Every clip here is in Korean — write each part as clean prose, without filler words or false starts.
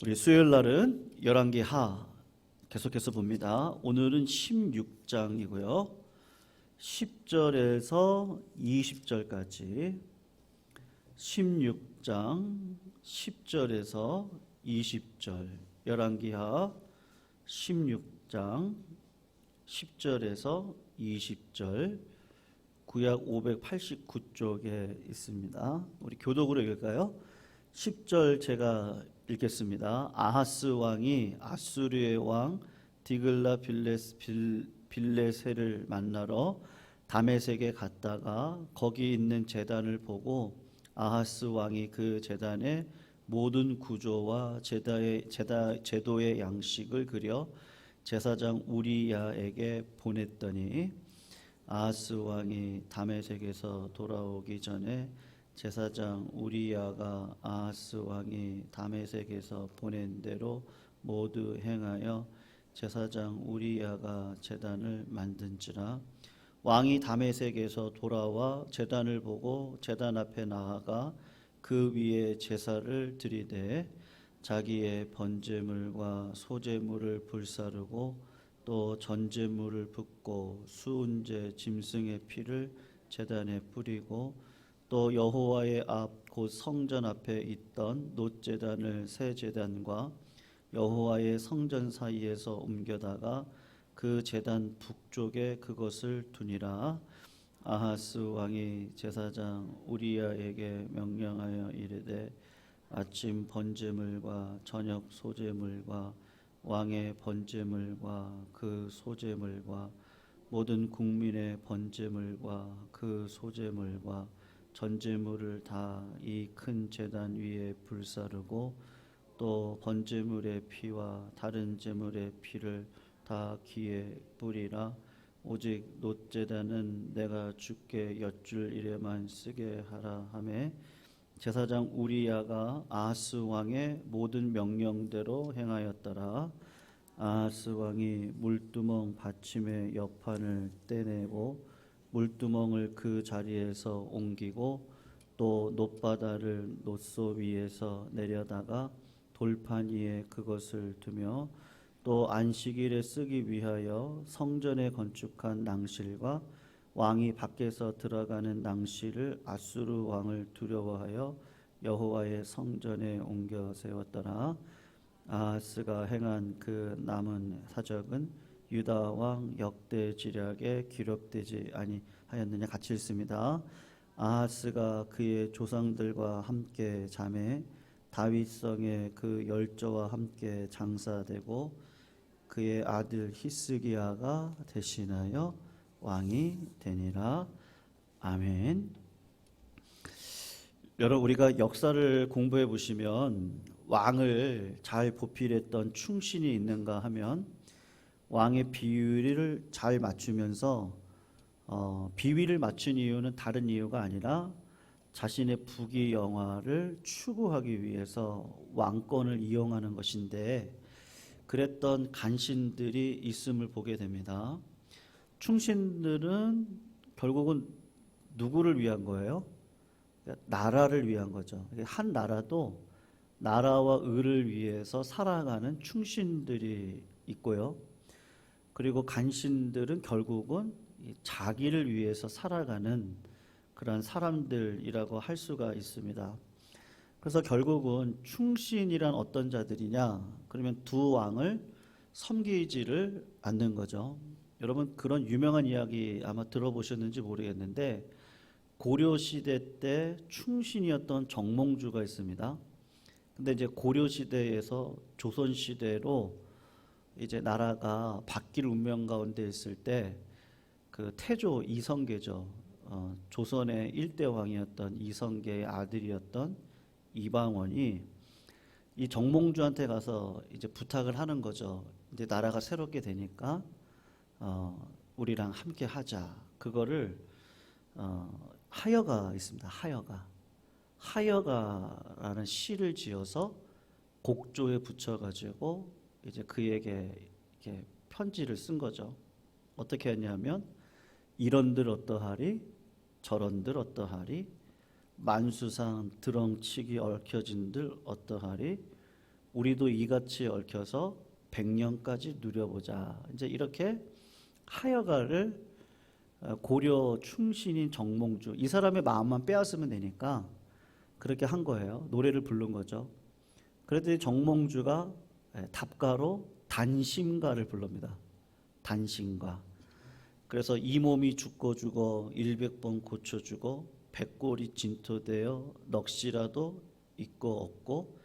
우리 수요일 날은 열왕기하 계속해서 봅니다. 오늘은 16장이고요. 10절에서 20절까지 16장 10절에서 20절 열왕기하 16장 10절에서 20절 구약 589쪽에 있습니다. 우리 교독으로 읽을까요? 10절 제가 읽겠습니다. 아하스 왕이 아수르의 왕 디글라 빌레셋을 만나러 다메섹에 갔다가 거기 있는 제단을 보고 아하스 왕이 그 제단의 모든 구조와 제도의 양식을 그려 제사장 우리야에게 보냈더니 아하스 왕이 다메섹에서 돌아오기 전에 제사장 우리야가 아하스 왕이 다메섹에서 보낸 대로 모두 행하여 제사장 우리야가 제단을 만든지라. 왕이 다메섹에서 돌아와 제단을 보고 제단 앞에 나아가 그 위에 제사를 드리되 자기의 번제물과 소제물을 불사르고 또 전제물을 붓고 수은제 짐승의 피를 제단에 뿌리고 또 여호와의 앞 곧 성전 앞에 있던 놋제단을 새 제단과 여호와의 성전 사이에서 옮겨다가 그 제단 북쪽에 그것을 두니라. 아하스 왕이 제사장 우리야에게 명령하여 이르되 아침 번제물과 저녁 소제물과 왕의 번제물과 그 소제물과 모든 국민의 번제물과 그 소제물과 전제물을 다 이 큰 제단 위에 불사르고 또 번제물의 피와 다른 제물의 피를 다 귀에 뿌리라. 오직 놋제단은 내가 주께 여쭐 일에만 쓰게 하라 하매 제사장 우리야가 아하스 왕의 모든 명령대로 행하였더라. 아하스 왕이 물두멍 받침의 옆판을 떼내고 물두멍을 그 자리에서 옮기고 또 놋바다를 놋소 위에서 내려다가 돌판 위에 그것을 두며 또 안식일에 쓰기 위하여 성전에 건축한 낭실과 왕이 밖에서 들어가는 낭실을 아수르 왕을 두려워하여 여호와의 성전에 옮겨 세웠더라. 아하스가 행한 그 남은 사적은 유다 왕 역대지략에 기록되지 아니하였느냐. 같이 읽습니다. 아하스가 그의 조상들과 함께 잠에 다윗성에 그 열조와 함께 장사되고 그의 아들 히스기야가 대신하여 왕이 되니라. 아멘. 여러분, 우리가 역사를 공부해 보시면 왕을 잘 보필했던 충신이 있는가 하면 왕의 비위를 잘 맞추면서 비위를 맞춘 이유는 다른 이유가 아니라 자신의 부귀영화를 추구하기 위해서 왕권을 이용하는 것인데, 그랬던 간신들이 있음을 보게 됩니다. 충신들은 결국은 누구를 위한 거예요? 나라를 위한 거죠. 한 나라도 나라와 의를 위해서 살아가는 충신들이 있고요. 그리고 간신들은 결국은 자기를 위해서 살아가는 그런 사람들이라고 할 수가 있습니다. 그래서 결국은 충신이란 어떤 자들이냐? 그러면 두 왕을 섬기지를 않는 거죠. 여러분, 그런 유명한 이야기 아마 들어보셨는지 모르겠는데 고려 시대 때 충신이었던 정몽주가 있습니다. 근데 이제 고려 시대에서 조선 시대로 이제 나라가 바뀔 운명 가운데 있을 때 그 태조 이성계죠. 조선의 1대 왕이었던 이성계의 아들이었던 이방원이 이 정몽주한테 가서 이제 부탁을 하는 거죠. 이제 나라가 새롭게 되니까 우리랑 함께 하자. 그거를 하여가 있습니다. 하여가라는 시를 지어서 곡조에 붙여가지고 이제 그에게 이렇게 편지를 쓴 거죠. 어떻게 했냐면 이런들 어떠하리 저런들 어떠하리 만수상 드렁치기 얽혀진들 어떠하리 우리도 이같이 얽혀서 100년까지 누려보자. 이제 이렇게 하여가를 고려 충신인 정몽주, 이 사람의 마음만 빼앗으면 되니까 그렇게 한 거예요. 노래를 부른 거죠. 그랬더니 정몽주가 답가로 단심가를 부릅니다. 단심가. 그래서 이 몸이 죽고 죽어 100번 고쳐주고 백골이 진토되어 넋이라도 있고 없고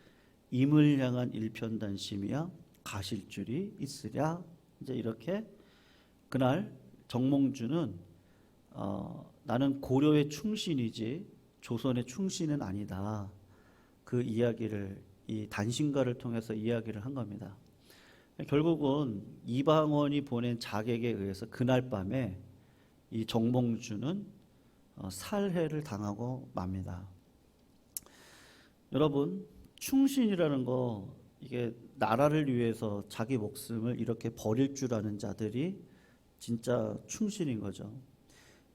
임을 향한 일편단심이야 가실 줄이 있으랴. 이제 이렇게 그날 정몽주는 나는 고려의 충신이지 조선의 충신은 아니다. 그 이야기를 이 단신가를 통해서 이야기를 한 겁니다. 결국은 이방원이 보낸 자객에 의해서 그날 밤에 이 정몽주는 살해를 당하고 맙니다. 여러분, 충신이라는 거, 이게 나라를 위해서 자기 목숨을 이렇게 버릴 줄 아는 자들이 진짜 충신인 거죠.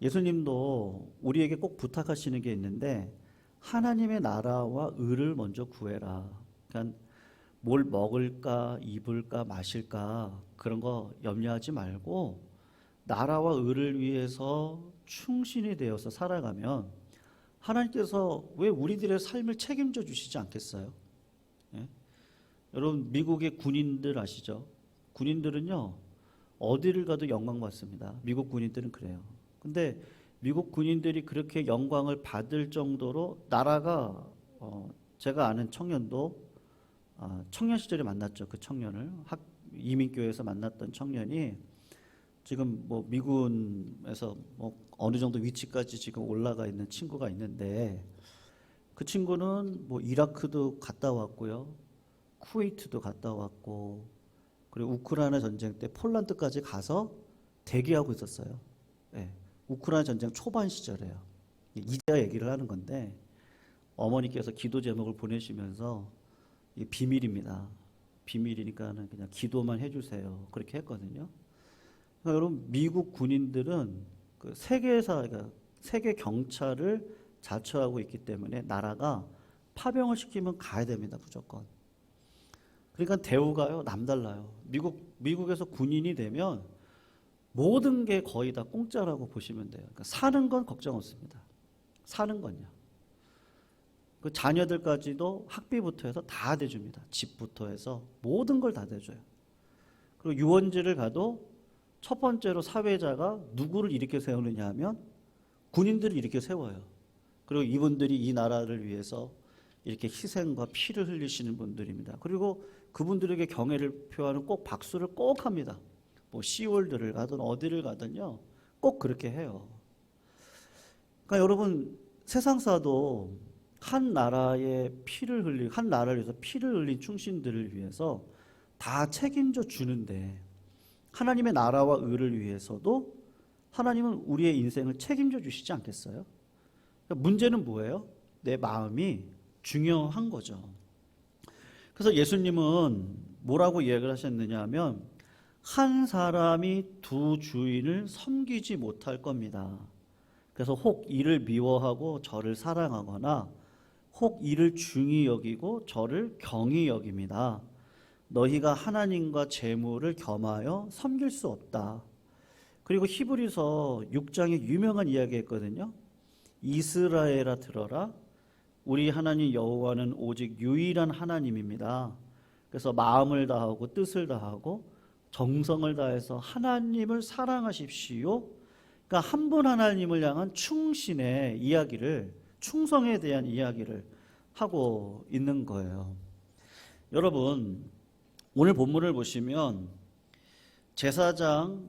예수님도 우리에게 꼭 부탁하시는 게 있는데 하나님의 나라와 의를 먼저 구해라. 그러니까 뭘 먹을까, 입을까, 마실까 그런 거 염려하지 말고 나라와 의를 위해서 충신이 되어서 살아가면 하나님께서 왜 우리들의 삶을 책임져 주시지 않겠어요? 예? 여러분, 미국의 군인들 아시죠? 군인들은요 어디를 가도 영광받습니다. 미국 군인들은 그래요. 근데 미국 군인들이 그렇게 영광을 받을 정도로 나라가 제가 아는 청년도 청년 시절에 만났죠. 그 청년을 이민교회에서 만났던 청년이 지금 뭐 미군에서 뭐 어느 정도 위치까지 지금 올라가 있는 친구가 있는데 그 친구는 뭐 이라크도 갔다 왔고요, 쿠웨이트도 갔다 왔고, 그리고 우크라이나 전쟁 때 폴란드까지 가서 대기하고 있었어요. 네. 우크라이나 전쟁 초반 시절에요. 이제야 얘기를 하는 건데 어머니께서 기도 제목을 보내시면서 이 비밀입니다. 비밀이니까는 그냥 기도만 해주세요. 그렇게 했거든요. 그러니까 여러분, 미국 군인들은 그 세계사, 그러니까 세계 경찰을 자처하고 있기 때문에 나라가 파병을 시키면 가야 됩니다. 무조건. 그러니까 대우가요 남달라요. 미국에서 군인이 되면 모든 게 거의 다 공짜라고 보시면 돼요. 그러니까 사는 건 걱정 없습니다. 사는 건요. 그 자녀들까지도 학비부터 해서 다 대줍니다. 집부터 해서 모든 걸 다 대줘요. 그리고 유원지를 가도 첫 번째로 사회자가 누구를 이렇게 세우느냐 하면 군인들을 이렇게 세워요. 그리고 이분들이 이 나라를 위해서 이렇게 희생과 피를 흘리시는 분들입니다. 그리고 그분들에게 경애를 표하는 꼭 박수를 꼭 합니다. 뭐 시월드를 가든 어디를 가든요 꼭 그렇게 해요. 그러니까 여러분, 세상사도 한 나라의 피를 흘린, 한 나라를 위해서 피를 흘린 충신들을 위해서 다 책임져 주는데 하나님의 나라와 의를 위해서도 하나님은 우리의 인생을 책임져 주시지 않겠어요? 그러니까 문제는 뭐예요? 내 마음이 중요한 거죠. 그래서 예수님은 뭐라고 이야기를 하셨느냐 하면 한 사람이 두 주인을 섬기지 못할 겁니다. 그래서 혹 이를 미워하고 저를 사랑하거나 혹 이를 중히 여기고 저를 경히 여깁니다. 너희가 하나님과 재물을 겸하여 섬길 수 없다. 그리고 히브리서 6장에 유명한 이야기했거든요. 이스라엘아 들어라. 우리 하나님 여호와는 오직 유일한 하나님입니다. 그래서 마음을 다하고 뜻을 다하고 정성을 다해서 하나님을 사랑하십시오. 그러니까 한 분 하나님을 향한 충신의 이야기를, 충성에 대한 이야기를 하고 있는 거예요. 여러분, 오늘 본문을 보시면 제사장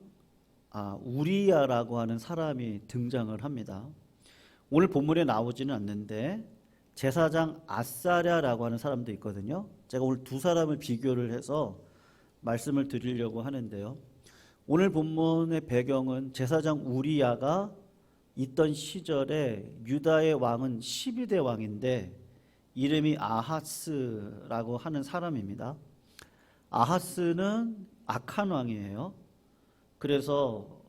우리야라고 하는 사람이 등장을 합니다. 오늘 본문에 나오지는 않는데 제사장 아사랴라고 하는 사람도 있거든요. 제가 오늘 두 사람을 비교를 해서 말씀을 드리려고 하는데요. 오늘 본문의 배경은 제사장 우리야가 있던 시절에 유다의 왕은 12대 왕인데 이름이 아하스라고 하는 사람입니다. 아하스는 악한 왕이에요. 그래서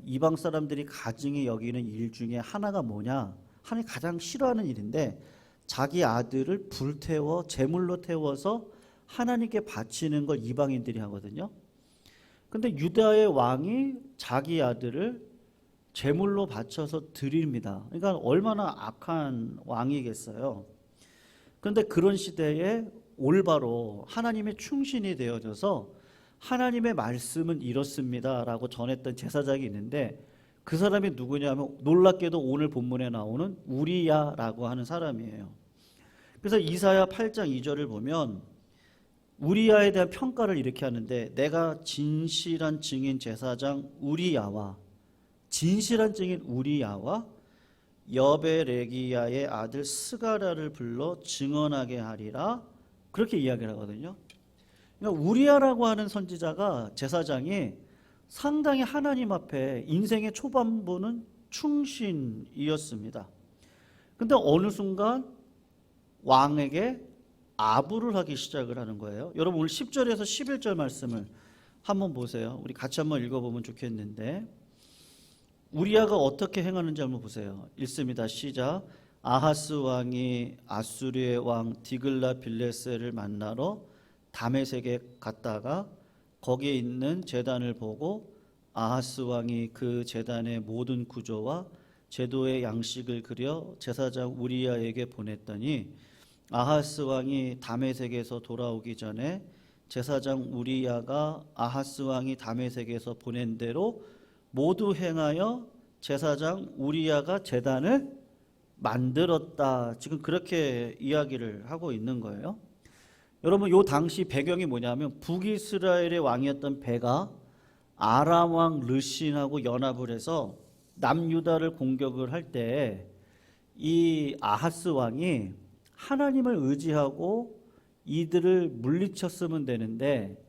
이방 사람들이 가증히 여기는 일 중에 하나가 뭐냐? 하나님 가장 싫어하는 일인데 자기 아들을 불태워 제물로 태워서 하나님께 바치는 걸 이방인들이 하거든요. 근데 유다의 왕이 자기 아들을 제물로 바쳐서 드립니다. 그러니까 얼마나 악한 왕이겠어요. 그런데 그런 시대에 올바로 하나님의 충신이 되어져서 하나님의 말씀은 이렇습니다 라고 전했던 제사장이 있는데, 그 사람이 누구냐면 놀랍게도 오늘 본문에 나오는 우리야라고 하는 사람이에요. 그래서 이사야 8장 2절을 보면 우리야에 대한 평가를 이렇게 하는데, 내가 진실한 증인 제사장 우리야와 여베레기야의 아들 스가랴를 불러 증언하게 하리라, 그렇게 이야기를 하거든요. 그러니까 우리야라고 하는 선지자가, 제사장이 상당히 하나님 앞에 인생의 초반부는 충신이었습니다. 근데 어느 순간 왕에게 아부를 하기 시작을 하는 거예요. 여러분 오늘 10절에서 11절 말씀을 한번 보세요. 우리 같이 한번 읽어보면 좋겠는데, 우리야가 어떻게 행하는지 한번 보세요. 읽습니다. 시작. 아하스 왕이 아수르의 왕 디글라빌레셀을 만나러 다메섹에 갔다가 거기에 있는 제단을 보고 아하스 왕이 그 제단의 모든 구조와 제도의 양식을 그려 제사장 우리야에게 보냈더니, 아하스 왕이 다메섹에서 돌아오기 전에 제사장 우리야가 아하스 왕이 다메섹에서 보낸 대로 모두 행하여 제사장 우리야가 제단을 만들었다. 지금 그렇게 이야기를 하고 있는 거예요. 여러분 요 당시 배경이 뭐냐면, 북이스라엘의 왕이었던 베가 아람 왕 르신하고 연합을 해서 남유다를 공격을 할 때 이 아하스 왕이 하나님을 의지하고 이들을 물리쳤으면 되는데,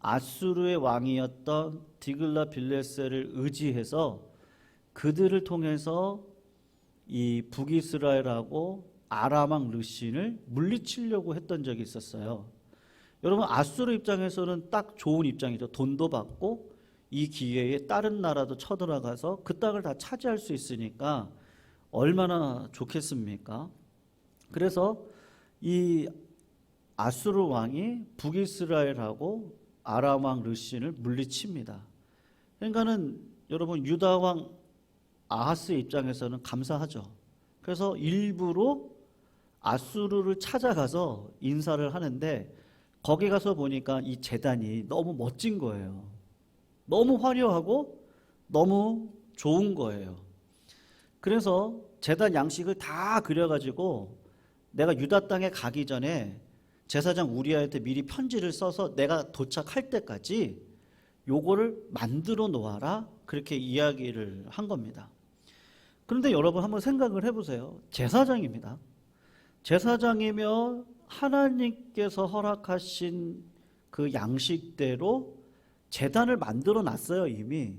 아수르의 왕이었던 디글라빌레셀을 의지해서 그들을 통해서 이 북이스라엘하고 아람 왕 르신을 물리치려고 했던 적이 있었어요. 여러분 아수르 입장에서는 딱 좋은 입장이죠. 돈도 받고 이 기회에 다른 나라도 쳐들어가서 그 땅을 다 차지할 수 있으니까 얼마나 좋겠습니까? 그래서 이 아수르 왕이 북이스라엘하고 아람 왕 르신을 물리칩니다. 그러니까는 여러분 유다 왕 아하스의 입장에서는 감사하죠. 그래서 일부러 아수르를 찾아가서 인사를 하는데, 거기 가서 보니까 이 제단이 너무 멋진 거예요. 너무 화려하고 너무 좋은 거예요. 그래서 제단 양식을 다 그려가지고 내가 유다 땅에 가기 전에 제사장 우리야한테 미리 편지를 써서 내가 도착할 때까지 요거를 만들어 놓아라, 그렇게 이야기를 한 겁니다. 그런데 여러분 한번 생각을 해보세요. 제사장입니다. 제사장이며 하나님께서 허락하신 그 양식대로 제단을 만들어 놨어요 이미.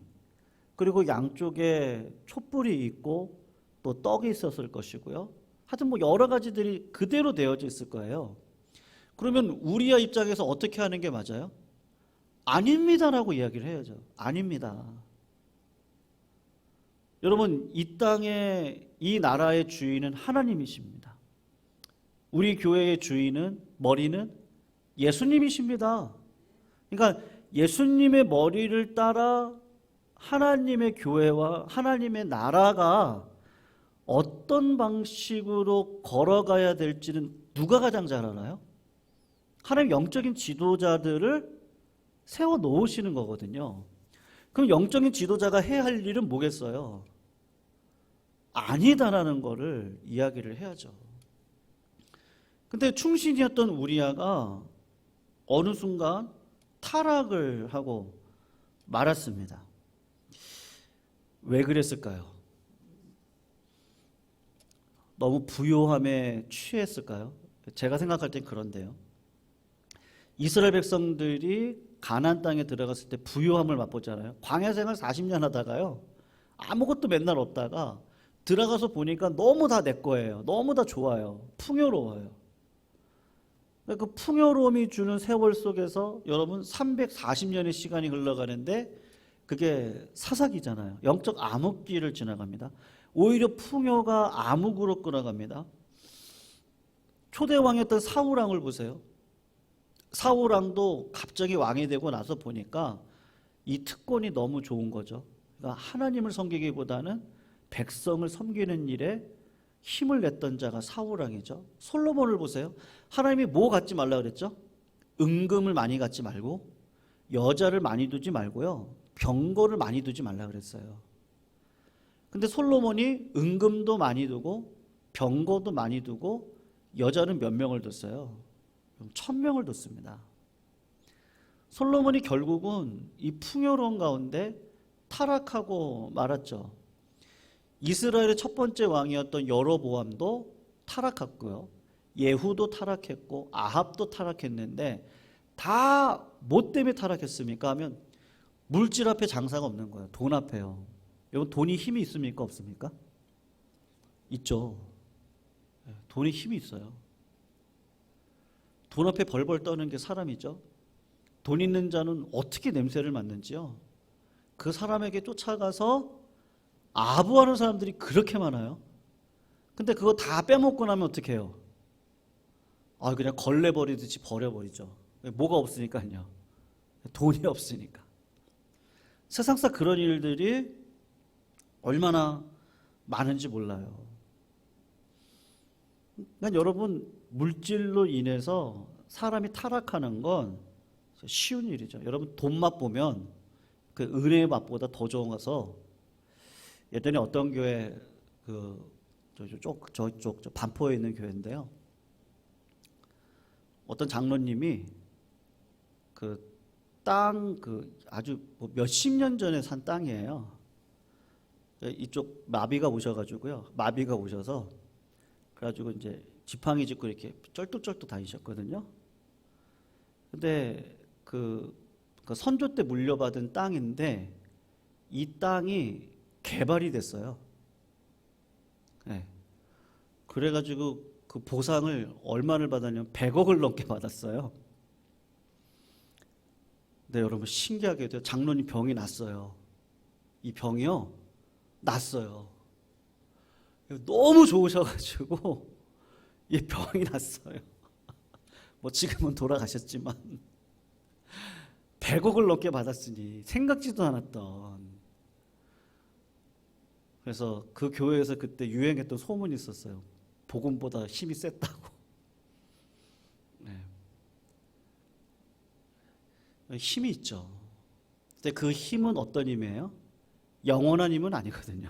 그리고 양쪽에 촛불이 있고 또 떡이 있었을 것이고요. 하여튼 뭐 여러 가지들이 그대로 되어져 있을 거예요. 그러면 우리야 입장에서 어떻게 하는 게 맞아요? 아닙니다라고 이야기를 해야죠. 아닙니다. 여러분 이 땅의 이 나라의 주인은 하나님이십니다. 우리 교회의 주인은, 머리는 예수님이십니다. 그러니까 예수님의 머리를 따라 하나님의 교회와 하나님의 나라가 어떤 방식으로 걸어가야 될지는 누가 가장 잘 알아요? 하나님 영적인 지도자들을 세워 놓으시는 거거든요. 그럼 영적인 지도자가 해야 할 일은 뭐겠어요? 아니다라는 거를 이야기를 해야죠. 근데 충신이었던 우리야가 어느 순간 타락을 하고 말았습니다. 왜 그랬을까요? 너무 부요함에 취했을까요? 제가 생각할 땐 그런데요. 이스라엘 백성들이 가나안 땅에 들어갔을 때 부요함을 맛보잖아요. 광야 생활 40년 하다가요, 아무것도 맨날 없다가 들어가서 보니까 너무 다 내 거예요. 너무 다 좋아요. 풍요로워요. 그 풍요로움이 주는 세월 속에서 여러분 340년의 시간이 흘러가는데 그게 사사기잖아요. 영적 암흑기를 지나갑니다. 오히려 풍요가 암흑으로 끌어갑니다. 초대왕이었던 사울왕을 보세요. 사울왕도 갑자기 왕이 되고 나서 보니까 이 특권이 너무 좋은 거죠. 그러니까 하나님을 섬기기보다는 백성을 섬기는 일에 힘을 냈던 자가 사울왕이죠. 솔로몬을 보세요. 하나님이 뭐 갖지 말라 그랬죠? 은금을 많이 갖지 말고 여자를 많이 두지 말고요. 병거를 많이 두지 말라 그랬어요. 근데 솔로몬이 은금도 많이 두고 병거도 많이 두고 여자는 몇 명을 뒀어요? 1000명을 뒀습니다. 솔로몬이 결국은 이 풍요로운 가운데 타락하고 말았죠. 이스라엘의 첫 번째 왕이었던 여로보암도 타락했고요. 예후도 타락했고 아합도 타락했는데 다 뭐 때문에 타락했습니까? 하면 물질 앞에 장사가 없는 거예요. 돈 앞에요. 여러분 돈이 힘이 있습니까? 없습니까? 있죠. 돈이 힘이 있어요. 돈 앞에 벌벌 떠는 게 사람이죠. 돈 있는 자는 어떻게 냄새를 맡는지요. 그 사람에게 쫓아가서 아부하는 사람들이 그렇게 많아요. 근데 그거 다 빼먹고 나면 어떻게 해요? 그냥 걸레 버리듯이 버려버리죠. 뭐가 없으니까요. 돈이 없으니까. 세상사 그런 일들이 얼마나 많은지 몰라요. 그러니까 여러분 물질로 인해서 사람이 타락하는 건 쉬운 일이죠. 여러분 돈 맛보면 그 은혜의 맛보다 더 좋은 거서 예전에 어떤 교회 저쪽 반포에 있는 교회인데요. 어떤 장로님이 아주 몇십 년 전에 산 땅이에요. 이쪽 마비가 오셔가지고요. 마비가 오셔서 그래가지고 이제 지팡이 짚고 이렇게 쩔뚝쩔뚝 다니셨거든요. 근데 그 선조 때 물려받은 땅인데 이 땅이 개발이 됐어요. 네. 그래가지고 그 보상을 얼마를 받았냐면 100억을 넘게 받았어요. 근데 여러분 신기하게도 장로님 병이 났어요. 이 병이요 났어요. 너무 좋으셔가지고 이 병이 났어요. 뭐 지금은 돌아가셨지만 100억을 넘게 받았으니 생각지도 않았던. 그래서 그 교회에서 그때 유행했던 소문이 있었어요. 복음보다 힘이 셌다고. 힘이 있죠. 근데 그 힘은 어떤 힘이에요? 영원한 힘은 아니거든요.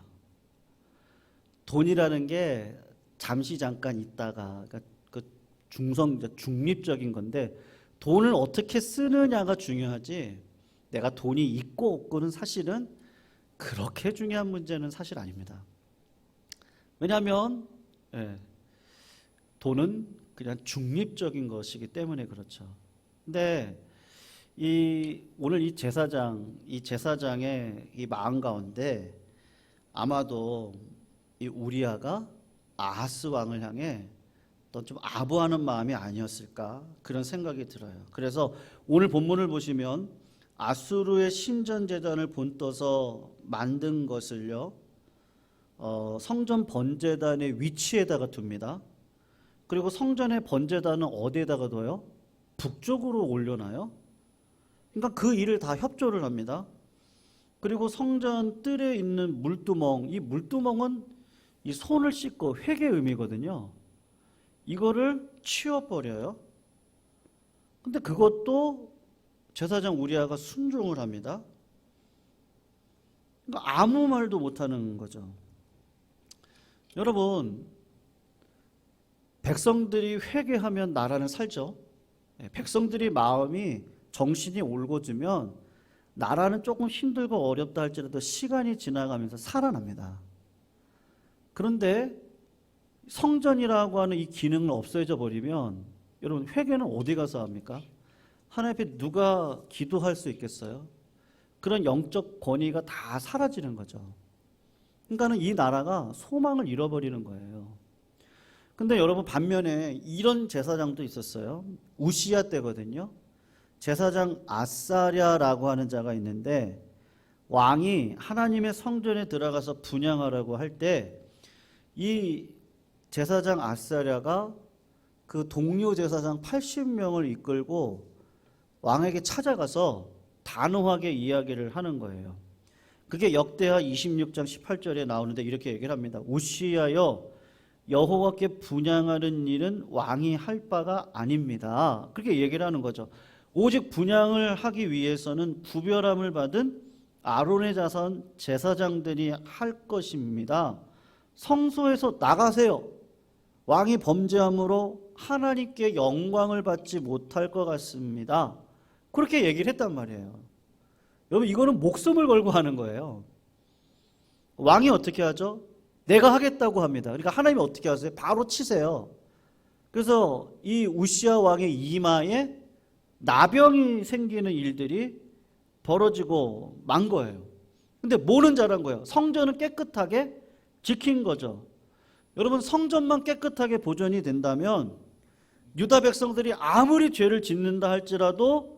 돈이라는 게 잠시 잠깐 있다가 그 중립적인 건데 돈을 어떻게 쓰느냐가 중요하지 내가 돈이 있고 없고는 사실은 그렇게 중요한 문제는 사실 아닙니다. 왜냐하면 돈은 그냥 중립적인 것이기 때문에 그렇죠. 근데 오늘 이 제사장의 이 마음 가운데 아마도 이 우리아가 아하스 왕을 향해 어떤 좀 아부하는 마음이 아니었을까 그런 생각이 들어요. 그래서 오늘 본문을 보시면 아수르의 신전제단을 본떠서 만든 것을요 성전 번제단의 위치에다가 둡니다. 그리고 성전의 번제단은 어디에다가 둬요? 북쪽으로 올려놔요. 그러니까 그 일을 다 협조를 합니다. 그리고 성전 뜰에 있는 물두멍, 이 물두멍은 이 손을 씻고 회개 의미거든요. 이거를 치워버려요. 근데 그것도 제사장 우리아가 순종을 합니다. 그러니까 아무 말도 못하는 거죠. 여러분, 백성들이 회개하면 나라는 살죠. 백성들이 마음이 정신이 올곧으면 나라는 조금 힘들고 어렵다 할지라도 시간이 지나가면서 살아납니다. 그런데 성전이라고 하는 이 기능을 없애져 버리면 여러분 회개는 어디 가서 합니까? 하나님 앞에 누가 기도할 수 있겠어요? 그런 영적 권위가 다 사라지는 거죠. 그러니까는 이 나라가 소망을 잃어버리는 거예요. 근데 여러분 반면에 이런 제사장도 있었어요. 우시야 때거든요. 제사장 아사랴라고 하는 자가 있는데 왕이 하나님의 성전에 들어가서 분향하라고 할 때 이 제사장 아사랴가 그 동료 제사장 80명을 이끌고 왕에게 찾아가서 단호하게 이야기를 하는 거예요. 그게 역대하 26장 18절에 나오는데 이렇게 얘기를 합니다. 우시야여, 여호와께 분향하는 일은 왕이 할 바가 아닙니다. 그렇게 얘기를 하는 거죠. 오직 분향을 하기 위해서는 구별함을 받은 아론의 자손 제사장들이 할 것입니다. 성소에서 나가세요. 왕이 범죄함으로 하나님께 영광을 받지 못할 것 같습니다. 그렇게 얘기를 했단 말이에요. 여러분, 이거는 목숨을 걸고 하는 거예요. 왕이 어떻게 하죠? 내가 하겠다고 합니다. 그러니까 하나님이 어떻게 하세요? 바로 치세요. 그래서 이 우시야 왕의 이마에 나병이 생기는 일들이 벌어지고 만 거예요. 근데 뭐는 잘한 거예요? 성전은 깨끗하게 지킨 거죠. 여러분, 성전만 깨끗하게 보존이 된다면 유다 백성들이 아무리 죄를 짓는다 할지라도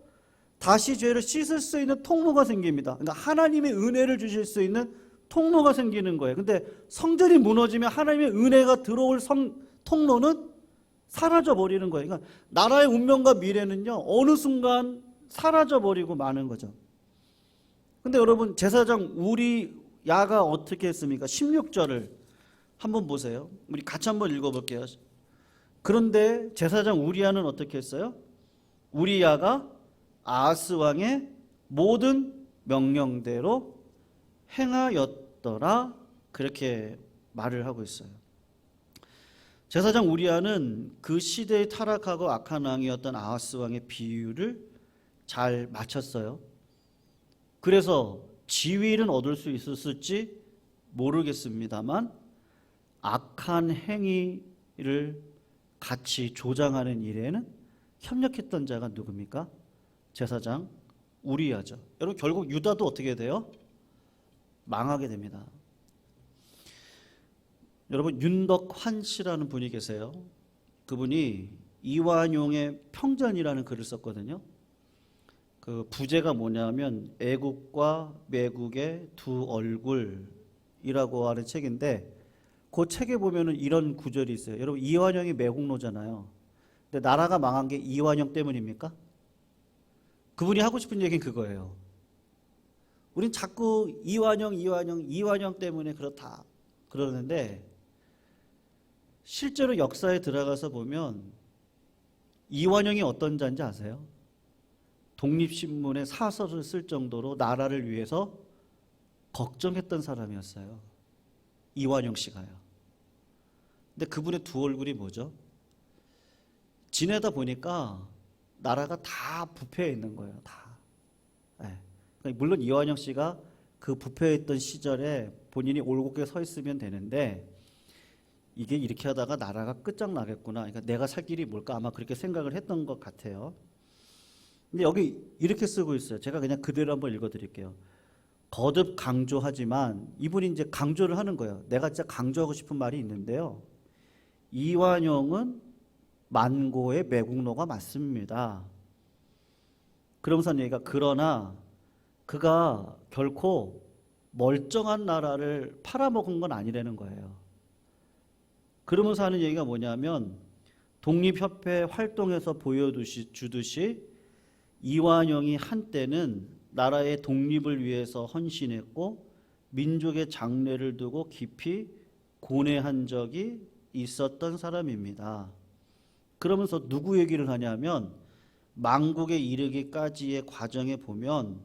다시 죄를 씻을 수 있는 통로가 생깁니다. 그러니까 하나님의 은혜를 주실 수 있는 통로가 생기는 거예요. 근데 성전이 무너지면 하나님의 은혜가 들어올 통로는 사라져 버리는 거예요. 그러니까 나라의 운명과 미래는요, 어느 순간 사라져 버리고 마는 거죠. 근데 여러분, 제사장 우리야가 어떻게 했습니까? 16절을 한번 보세요. 우리 같이 한번 읽어볼게요. 그런데 제사장 우리야는 어떻게 했어요? 우리야가 아하스 왕의 모든 명령대로 행하였더라, 그렇게 말을 하고 있어요. 제사장 우리야는 그 시대에 타락하고 악한 왕이었던 아하스 왕의 비유를 잘 맞췄어요. 그래서 지위는 얻을 수 있었을지 모르겠습니다만 악한 행위를 같이 조장하는 일에는 협력했던 자가 누굽니까? 제사장 우리야죠. 여러분, 결국 유다도 어떻게 돼요? 망하게 됩니다. 여러분, 윤덕환 씨라는 분이 계세요. 그분이 이완용의 평전이라는 글을 썼거든요. 그 부제가 뭐냐면 애국과 매국의 두 얼굴이라고 하는 책인데, 그 책에 보면은 이런 구절이 있어요. 여러분, 이완용이 매국노잖아요. 근데 나라가 망한 게 이완용 때문입니까? 그분이 하고 싶은 얘기는 그거예요. 우린 자꾸 이완용 때문에 그렇다 그러는데, 실제로 역사에 들어가서 보면 이완용이 어떤 자인지 아세요? 독립신문에 사설을 쓸 정도로 나라를 위해서 걱정했던 사람이었어요. 이완용 씨가요. 근데 그분의 두 얼굴이 뭐죠? 지내다 보니까 나라가 다 부패해 있는 거예요. 다. 네. 그러니까 물론 이완용 씨가 그 부패해 있던 시절에 본인이 올곧게 서 있으면 되는데, 이게 이렇게 하다가 나라가 끝장나겠구나, 그러니까 내가 살 길이 뭘까, 아마 그렇게 생각을 했던 것 같아요. 근데 여기 이렇게 쓰고 있어요. 제가 그냥 그대로 한번 읽어드릴게요. 거듭 강조하지만, 이분이 이제 강조를 하는 거예요. 내가 진짜 강조하고 싶은 말이 있는데요. 이완용은 만고의 매국노가 맞습니다. 그러면서 얘기가, 그러나 그가 결코 멀쩡한 나라를 팔아먹은 건 아니라는 거예요. 그러면서 하는 얘기가 뭐냐면, 독립협회 활동에서 보여주듯이 이완용이 한때는 나라의 독립을 위해서 헌신했고 민족의 장래를 두고 깊이 고뇌한 적이 있었던 사람입니다. 그러면서 누구 얘기를 하냐면, 망국에 이르기까지의 과정에 보면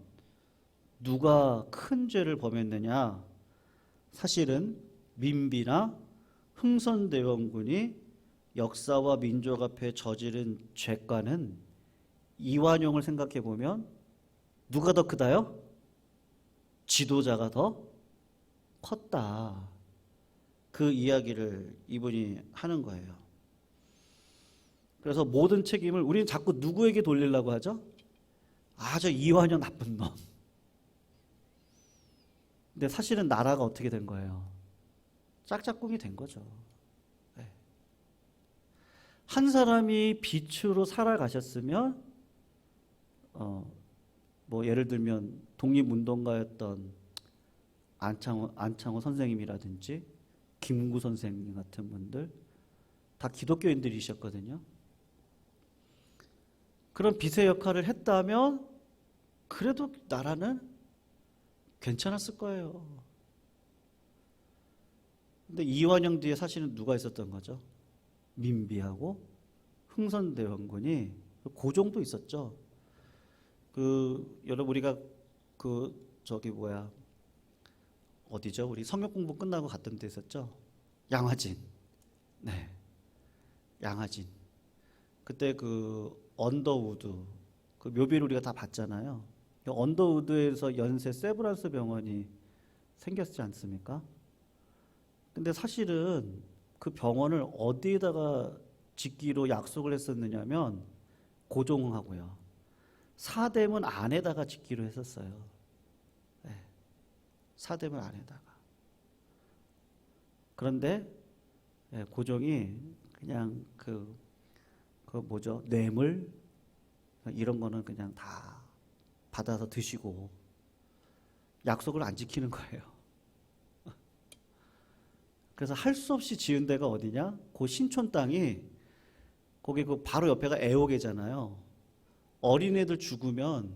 누가 큰 죄를 범했느냐? 사실은 민비나 흥선대원군이 역사와 민족 앞에 저지른 죄과는 이완용을 생각해 보면 누가 더 크다요? 지도자가 더 컸다. 그 이야기를 이분이 하는 거예요. 그래서 모든 책임을 우리는 자꾸 누구에게 돌리려고 하죠? 아, 저 이완용 나쁜 놈. 근데 사실은 나라가 어떻게 된 거예요? 짝짝꿍이 된 거죠. 네. 한 사람이 빛으로 살아가셨으면, 뭐 예를 들면 독립운동가였던 안창호 선생님이라든지 김구 선생님 같은 분들 다 기독교인들이셨거든요. 그런 빚의 역할을 했다면 그래도 나라는 괜찮았을 거예요. 근데 이완영 뒤에 사실은 누가 있었던 거죠? 민비하고 흥선대원군이, 고종도 있었죠. 여러분 우리가 어디죠? 우리 성역 공부 끝나고 갔던 데 있었죠? 양화진. 네. 양화진. 그때 언더우드, 묘비를 우리가 다 봤잖아요. 언더우드에서 연세 세브란스 병원이 생겼지 않습니까? 근데 사실은 그 병원을 어디에다가 짓기로 약속을 했었느냐면 고종하고요. 사대문 안에다가 짓기로 했었어요. 네. 사대문 안에다가. 그런데 고종이 그냥 뇌물 이런 거는 그냥 다 받아서 드시고 약속을 안 지키는 거예요. 그래서 할 수 없이 지은 데가 어디냐? 그 신촌 땅이 거기 바로 옆에가 애호개잖아요. 어린애들 죽으면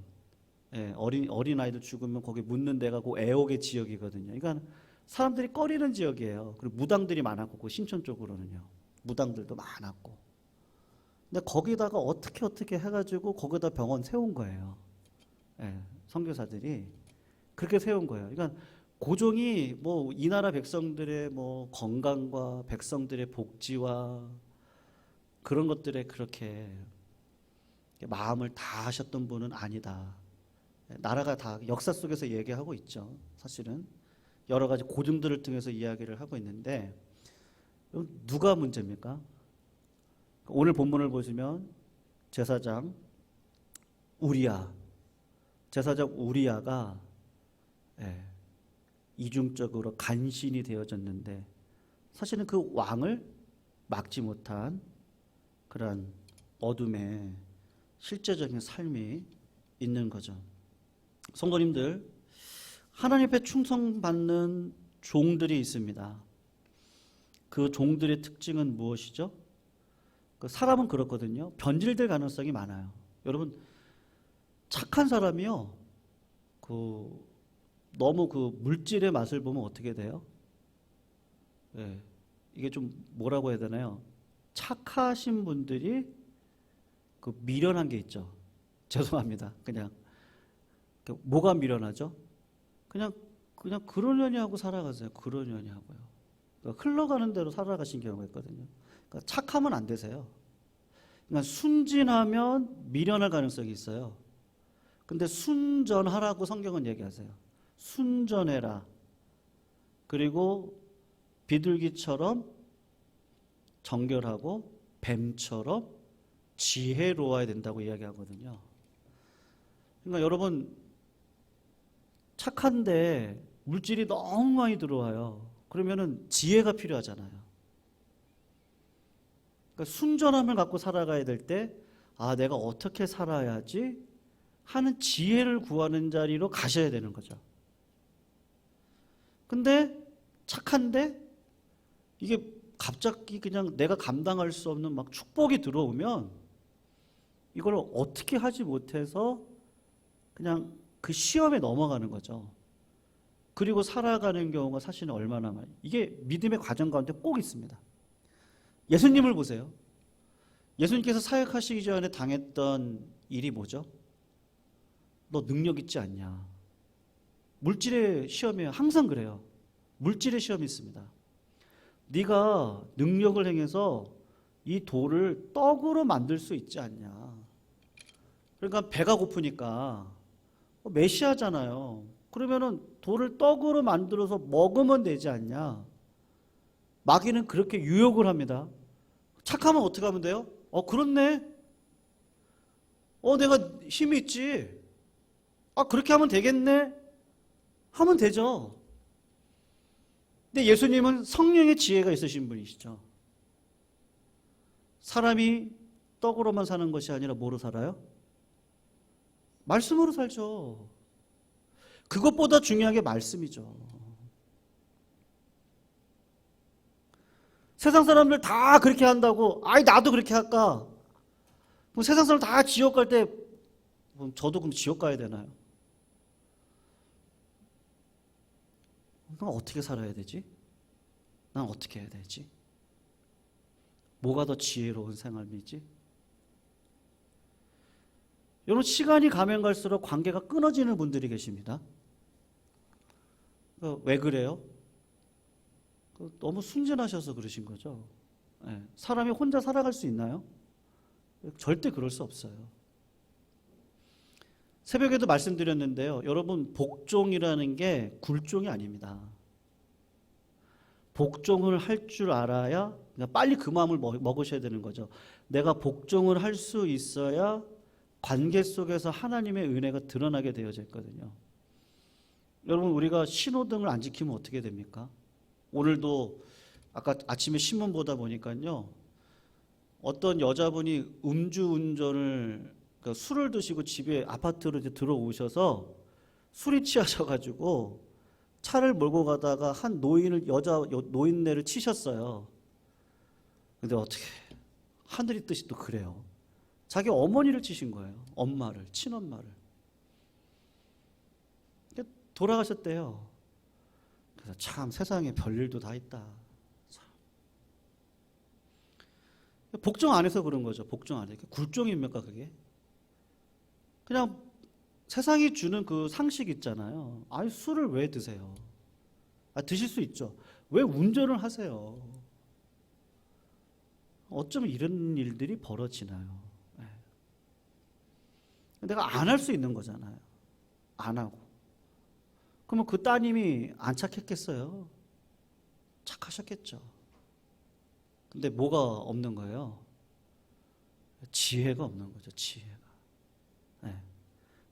어린아이들 죽으면 거기 묻는 데가 그 애호개 지역이거든요. 그러니까 사람들이 꺼리는 지역이에요. 그리고 무당들이 많았고 그 신촌 쪽으로는요. 무당들도 많았고. 근데 거기다가 어떻게 해가지고 거기다 병원 세운 거예요. 선교사들이 그렇게 세운 거예요. 그러니까 고종이 이 나라 백성들의 건강과 백성들의 복지와 그런 것들에 그렇게 마음을 다 하셨던 분은 아니다. 나라가 다 역사 속에서 얘기하고 있죠. 사실은 여러 가지 고증들을 통해서 이야기를 하고 있는데, 누가 문제입니까? 오늘 본문을 보시면 제사장 우리야가 이중적으로 간신이 되어졌는데 사실은 그 왕을 막지 못한 그런 어둠의 실제적인 삶이 있는 거죠. 성도님들, 하나님 앞에 충성받는 종들이 있습니다. 그 종들의 특징은 무엇이죠? 사람은 그렇거든요. 변질될 가능성이 많아요. 여러분, 착한 사람이요, 너무 물질의 맛을 보면 어떻게 돼요? 이게 좀 뭐라고 해야 되나요? 착하신 분들이 미련한 게 있죠. 죄송합니다. 그냥 뭐가 미련하죠? 그냥 그러려니 하고 살아가세요. 그러려니 하고요. 그러니까 흘러가는 대로 살아가신 경우가 있거든요. 그러니까 착하면 안 되세요. 그러니까 순진하면 미련할 가능성이 있어요. 근데 순전하라고 성경은 얘기하세요. 순전해라. 그리고 비둘기처럼 정결하고 뱀처럼 지혜로워야 된다고 이야기하거든요. 그러니까 여러분, 착한데 물질이 너무 많이 들어와요. 그러면은 지혜가 필요하잖아요. 그러니까 순전함을 갖고 살아가야 될 때, 내가 어떻게 살아야지 하는 지혜를 구하는 자리로 가셔야 되는 거죠. 근데 착한데 이게 갑자기 그냥 내가 감당할 수 없는 축복이 들어오면 이걸 어떻게 하지 못해서 그냥 그 시험에 넘어가는 거죠. 그리고 살아가는 경우가 사실은 얼마나 많아요. 이게 믿음의 과정 가운데 꼭 있습니다. 예수님을 보세요. 예수님께서 사역하시기 전에 당했던 일이 뭐죠? 너 능력 있지 않냐? 물질의 시험이에요. 항상 그래요. 물질의 시험이 있습니다. 네가 능력을 행해서 이 돌을 떡으로 만들 수 있지 않냐? 그러니까 배가 고프니까 메시아잖아요. 그러면은 돌을 떡으로 만들어서 먹으면 되지 않냐? 마귀는 그렇게 유혹을 합니다. 착하면 어떻게 하면 돼요? 그렇네. 내가 힘이 있지. 그렇게 하면 되겠네. 하면 되죠. 근데 예수님은 성령의 지혜가 있으신 분이시죠. 사람이 떡으로만 사는 것이 아니라 뭐로 살아요? 말씀으로 살죠. 그것보다 중요한 게 말씀이죠. 세상 사람들 다 그렇게 한다고 나도 그렇게 할까? 그럼 세상 사람 다 지옥 갈 때 저도 그럼 지옥 가야 되나요? 그럼 어떻게 살아야 되지? 난 어떻게 해야 되지? 뭐가 더 지혜로운 생활이지? 여러분, 시간이 가면 갈수록 관계가 끊어지는 분들이 계십니다. 왜 그래요? 너무 순진하셔서 그러신 거죠. 사람이 혼자 살아갈 수 있나요? 절대 그럴 수 없어요. 새벽에도 말씀드렸는데요. 여러분, 복종이라는 게 굴종이 아닙니다. 복종을 할 줄 알아야 빨리 그 마음을 먹으셔야 되는 거죠. 내가 복종을 할 수 있어야 관계 속에서 하나님의 은혜가 드러나게 되어져 있거든요. 여러분, 우리가 신호등을 안 지키면 어떻게 됩니까? 오늘도 아까 아침에 신문 보다 보니까요, 어떤 여자분이 음주운전을, 그러니까 술을 드시고 집에 아파트로 들어오셔서 술이 취하셔가지고 차를 몰고 가다가 한 여자 노인네를 치셨어요. 근데 어떻게 하늘이 뜻이 또 그래요. 자기 어머니를 치신 거예요. 엄마를, 친엄마를. 돌아가셨대요. 그래서 참 세상에 별일도 다 있다. 참. 복종 안 해서 그런 거죠. 복종 안 해. 굴종입니까 그게? 그냥 세상이 주는 그 상식 있잖아요. 아니, 술을 왜 드세요? 드실 수 있죠. 왜 운전을 하세요? 어쩌면 이런 일들이 벌어지나요? 내가 안 할 수 있는 거잖아요. 안 하고. 그러면 그 따님이 안 착했겠어요? 착하셨겠죠. 근데 뭐가 없는 거예요? 지혜가 없는 거죠. 지혜가.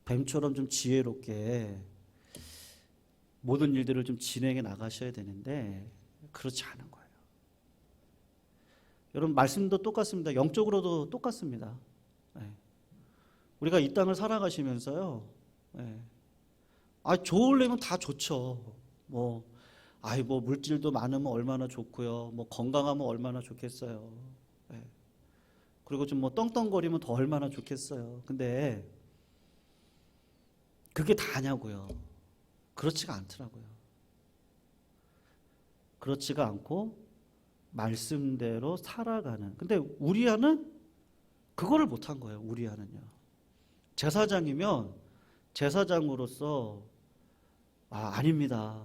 뱀처럼 좀 지혜롭게 모든 일들을 좀 진행해 나가셔야 되는데 그렇지 않은 거예요. 여러분, 말씀도 똑같습니다. 영적으로도 똑같습니다. 우리가 이 땅을 살아가시면서요, 좋으려면 다 좋죠. 뭐 물질도 많으면 얼마나 좋고요. 뭐 건강하면 얼마나 좋겠어요. 그리고 좀 뭐 떵떵거리면 더 얼마나 좋겠어요. 근데 그게 다냐고요. 그렇지가 않더라고요. 그렇지가 않고 말씀대로 살아가는. 근데 우리아는 그거를 못한 거예요. 우리아는요. 제사장이면 제사장으로서 아닙니다.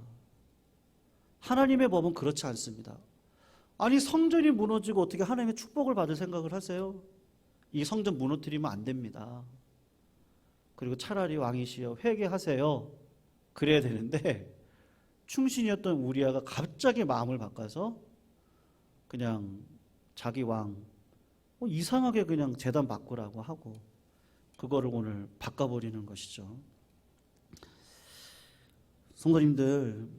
하나님의 법은 그렇지 않습니다. 아니, 성전이 무너지고 어떻게 하나님의 축복을 받을 생각을 하세요? 이 성전 무너뜨리면 안 됩니다. 그리고 차라리 왕이시여 회개하세요. 그래야 되는데 충신이었던 우리아가 갑자기 마음을 바꿔서 그냥 자기 왕 이상하게 그냥 제단 바꾸라고 하고 그거를 오늘 바꿔버리는 것이죠. 성도님들,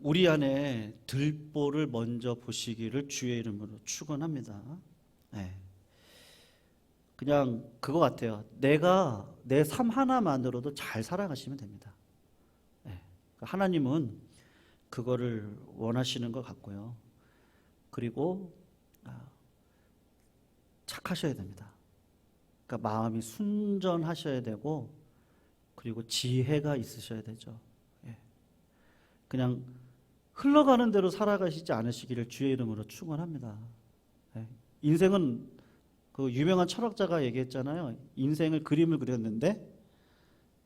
우리 안에 들보를 먼저 보시기를 주의 이름으로 축원합니다. 그냥 그거 같아요. 내가 내 삶 하나만으로도 잘 살아가시면 됩니다. 하나님은 그거를 원하시는 것 같고요. 그리고 착하셔야 됩니다. 그러니까 마음이 순전하셔야 되고 그리고 지혜가 있으셔야 되죠. 그냥 흘러가는 대로 살아가시지 않으시기를 주의 이름으로 축원합니다. 인생은 그 유명한 철학자가 얘기했잖아요. 인생을 그림을 그렸는데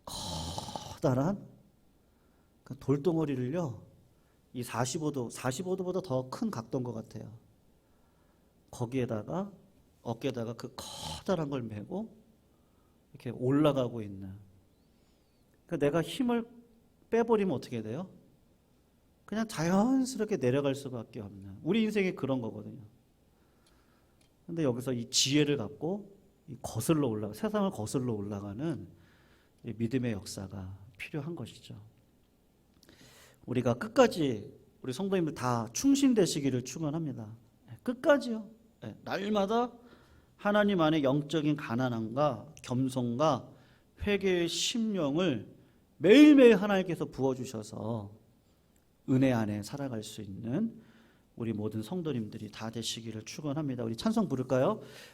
커다란 그 돌덩어리를요, 이 45도보다 더 큰 각도인 것 같아요. 거기에다가 어깨에다가 그 커다란 걸 메고 이렇게 올라가고 있는. 그러니까 내가 힘을 빼버리면 어떻게 돼요? 그냥 자연스럽게 내려갈 수밖에 없는. 우리 인생이 그런 거거든요. 근데 여기서 이 지혜를 갖고 세상을 거슬러 올라가는 믿음의 역사가 필요한 것이죠. 우리가 끝까지 우리 성도님들 다 충신되시기를 축원합니다. 끝까지요. 날마다 하나님 안에 영적인 가난함과 겸손과 회개의 심령을 매일매일 하나님께서 부어주셔서 은혜 안에 살아갈 수 있는 우리 모든 성도님들이 다 되시기를 축원합니다. 우리 찬송 부를까요?